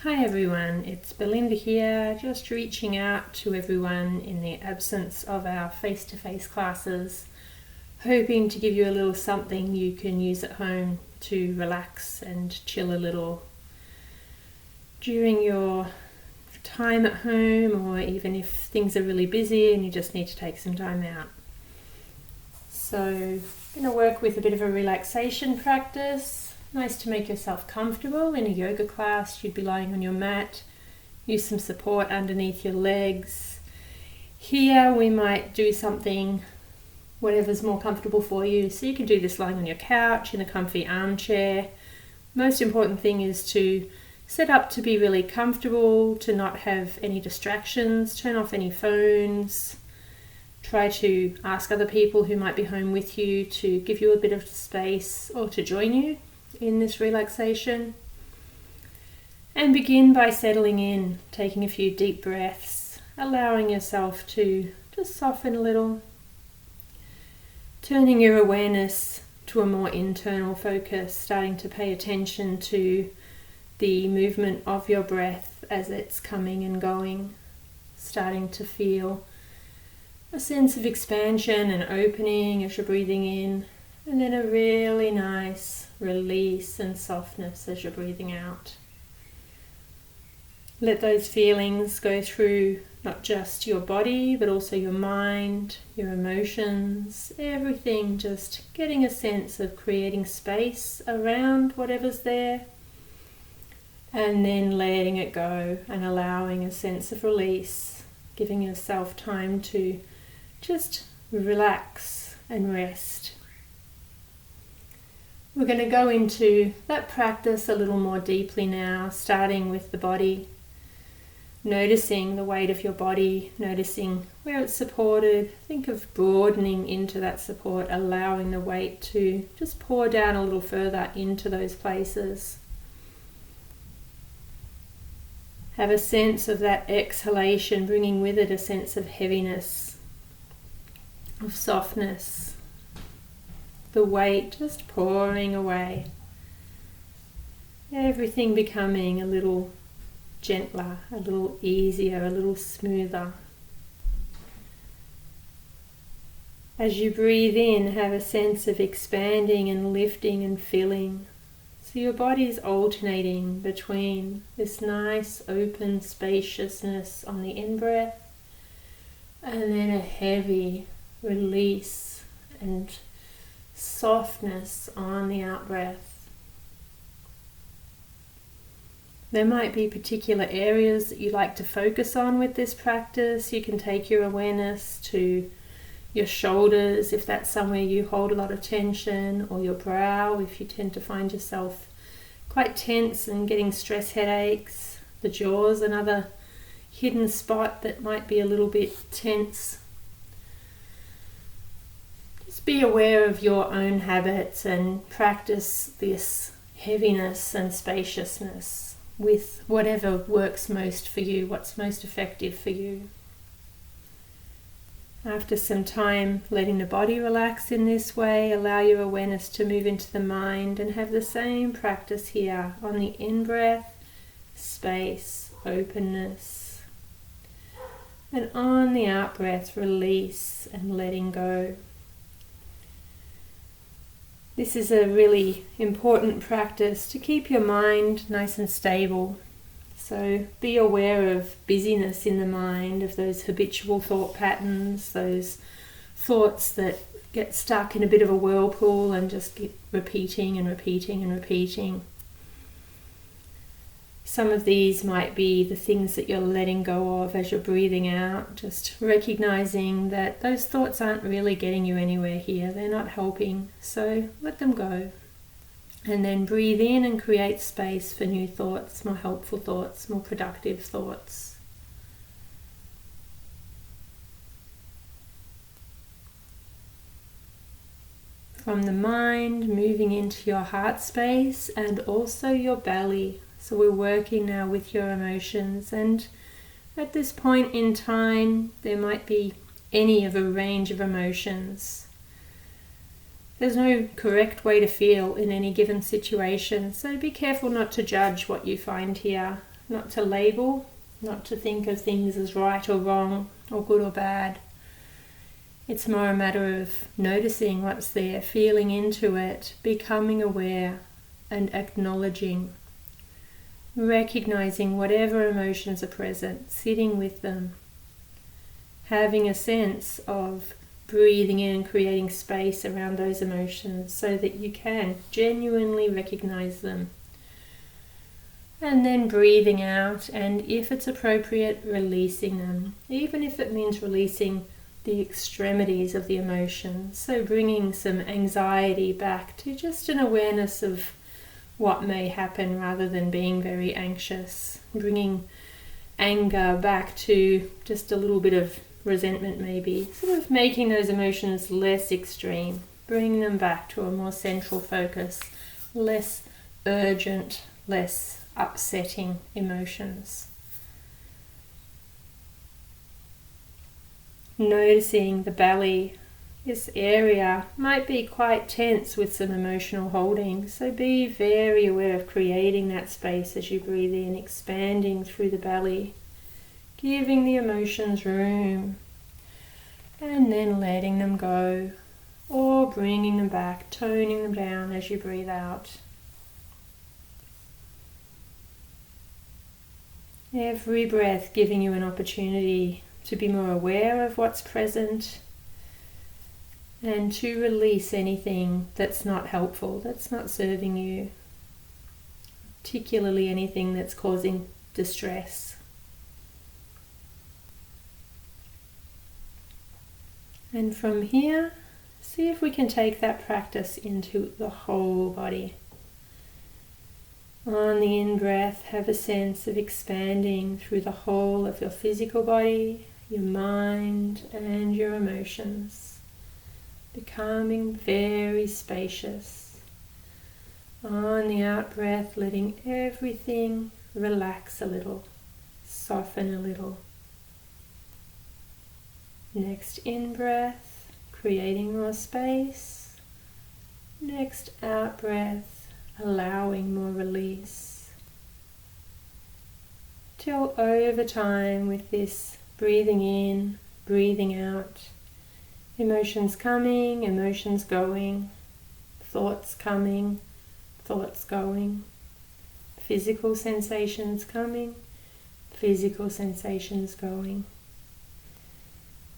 Hi everyone, it's Belinda here, just reaching out to everyone in the absence of our face-to-face classes, hoping to give you a little something you can use at home to relax and chill a little during your time at home, or even if things are really busy and you just need to take some time out. So I'm going to work with a bit of a relaxation practice. Nice to make yourself comfortable. In a yoga class, you'd be lying on your mat. Use some support underneath your legs. Here we might do something, whatever's more comfortable for you. So you can do this lying on your couch, in a comfy armchair. Most important thing is to set up to be really comfortable, to not have any distractions, turn off any phones. Try to ask other people who might be home with you to give you a bit of space or to join you in this relaxation. And begin by settling in, taking a few deep breaths, allowing yourself to just soften a little, turning your awareness to a more internal focus, starting to pay attention to the movement of your breath as it's coming and going, starting to feel a sense of expansion and opening as you're breathing in, and then a really nice release and softness as you're breathing out. Let those feelings go through not just your body, but also your mind, your emotions, everything, just getting a sense of creating space around whatever's there, and then letting it go and allowing a sense of release, giving yourself time to just relax and rest. We're going to go into that practice a little more deeply now, starting with the body. Noticing the weight of your body, noticing where it's supported. Think of broadening into that support, allowing the weight to just pour down a little further into those places. Have a sense of that exhalation, bringing with it a sense of heaviness, of softness. The weight just pouring away. Everything becoming a little gentler, a little easier, a little smoother. As you breathe in, have a sense of expanding and lifting and filling. So your body is alternating between this nice open spaciousness on the in-breath and then a heavy release and softness on the out-breath. There might be particular areas that you like to focus on with this practice. You can take your awareness to your shoulders if that's somewhere you hold a lot of tension, or your brow if you tend to find yourself quite tense and getting stress headaches. The jaws, another hidden spot that might be a little bit tense. Just be aware of your own habits and practice this heaviness and spaciousness with whatever works most for you, what's most effective for you. After some time letting the body relax in this way, allow your awareness to move into the mind and have the same practice here on the in-breath, space, openness, and on the out-breath, release and letting go. This is a really important practice to keep your mind nice and stable. So be aware of busyness in the mind, of those habitual thought patterns, those thoughts that get stuck in a bit of a whirlpool and just keep repeating and repeating and repeating. Some of these might be the things that you're letting go of as you're breathing out, just recognizing that those thoughts aren't really getting you anywhere here. They're not helping, so let them go. And then breathe in and create space for new thoughts, more helpful thoughts, more productive thoughts. From the mind, moving into your heart space and also your belly. So we're working now with your emotions, and at this point in time, there might be any of a range of emotions. There's no correct way to feel in any given situation, so be careful not to judge what you find here. not to label, not to think of things as right or wrong or good or bad. It's more a matter of noticing what's there, feeling into it, becoming aware and acknowledging, recognizing whatever emotions are present, sitting with them, having a sense of breathing in and creating space around those emotions so that you can genuinely recognize them. And then breathing out, and if it's appropriate, releasing them, even if it means releasing the extremities of the emotion. So bringing some anxiety back to just an awareness of what may happen rather than being very anxious. Bringing anger back to just a little bit of resentment maybe. Sort of making those emotions less extreme. Bringing them back to a more central focus. Less urgent, less upsetting emotions. Noticing the belly. This area might be quite tense with some emotional holding, so be very aware of creating that space as you breathe in, expanding through the belly, giving the emotions room, and then letting them go, or bringing them back, toning them down as you breathe out. Every breath giving you an opportunity to be more aware of what's present and to release anything that's not helpful, that's not serving you, particularly anything that's causing distress. And from here, see if we can take that practice into the whole body. On the in-breath, have a sense of expanding through the whole of your physical body, your mind and your emotions, becoming very spacious. On the out-breath, letting everything relax a little, soften a little. Next in-breath, creating more space. Next out-breath, allowing more release. Till over time, with this breathing in, breathing out, emotions coming, emotions going, thoughts coming, thoughts going, physical sensations coming, physical sensations going.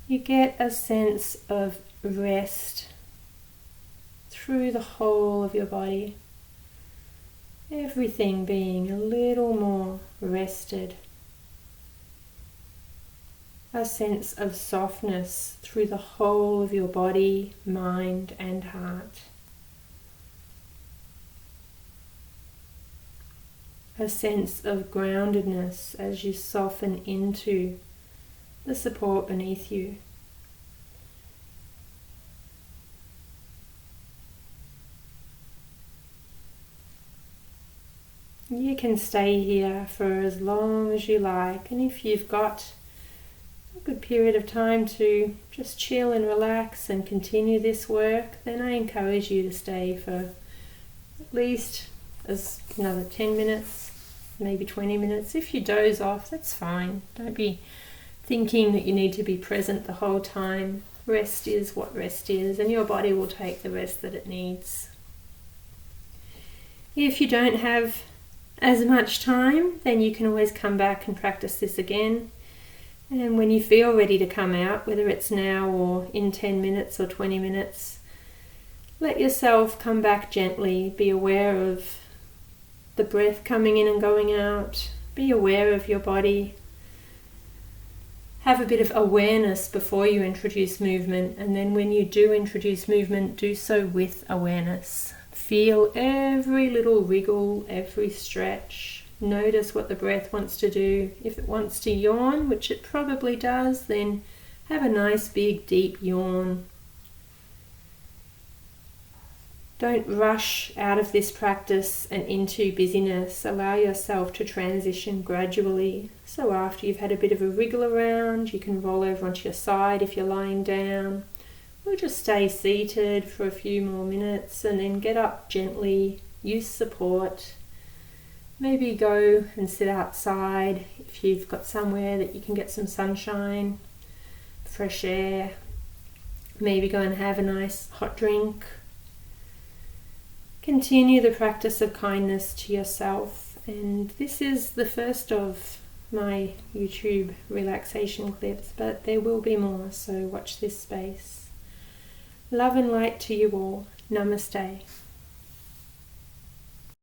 You get a sense of rest through the whole of your body. Everything being a little more rested. A sense of softness through the whole of your body, mind and heart. A sense of groundedness as you soften into the support beneath you. You can stay here for as long as you like, and if you've got a good period of time to just chill and relax and continue this work, then I encourage you to stay for at least another 10 minutes, maybe 20 minutes. If you doze off, that's fine. Don't be thinking that you need to be present the whole time. Rest is what rest is, and your body will take the rest that it needs. If you don't have as much time, then you can always come back and practice this again. And when you feel ready to come out, whether it's now or in 10 minutes or 20 minutes, let yourself come back gently. Be aware of the breath coming in and going out. Be aware of your body. Have a bit of awareness before you introduce movement, and then when you do introduce movement, do so with awareness. Feel every little wriggle, every stretch. Notice what the breath wants to do. If it wants to yawn, which it probably does, then have a nice big deep yawn. Don't rush out of this practice and into busyness. Allow yourself to transition gradually. So after you've had a bit of a wriggle around, you can roll over onto your side if you're lying down. Or just stay seated for a few more minutes and then get up gently, use support. Maybe go and sit outside if you've got somewhere that you can get some sunshine, fresh air. Maybe go and have a nice hot drink. Continue the practice of kindness to yourself. And this is the first of my YouTube relaxation clips, but there will be more, so watch this space. Love and light to you all. Namaste.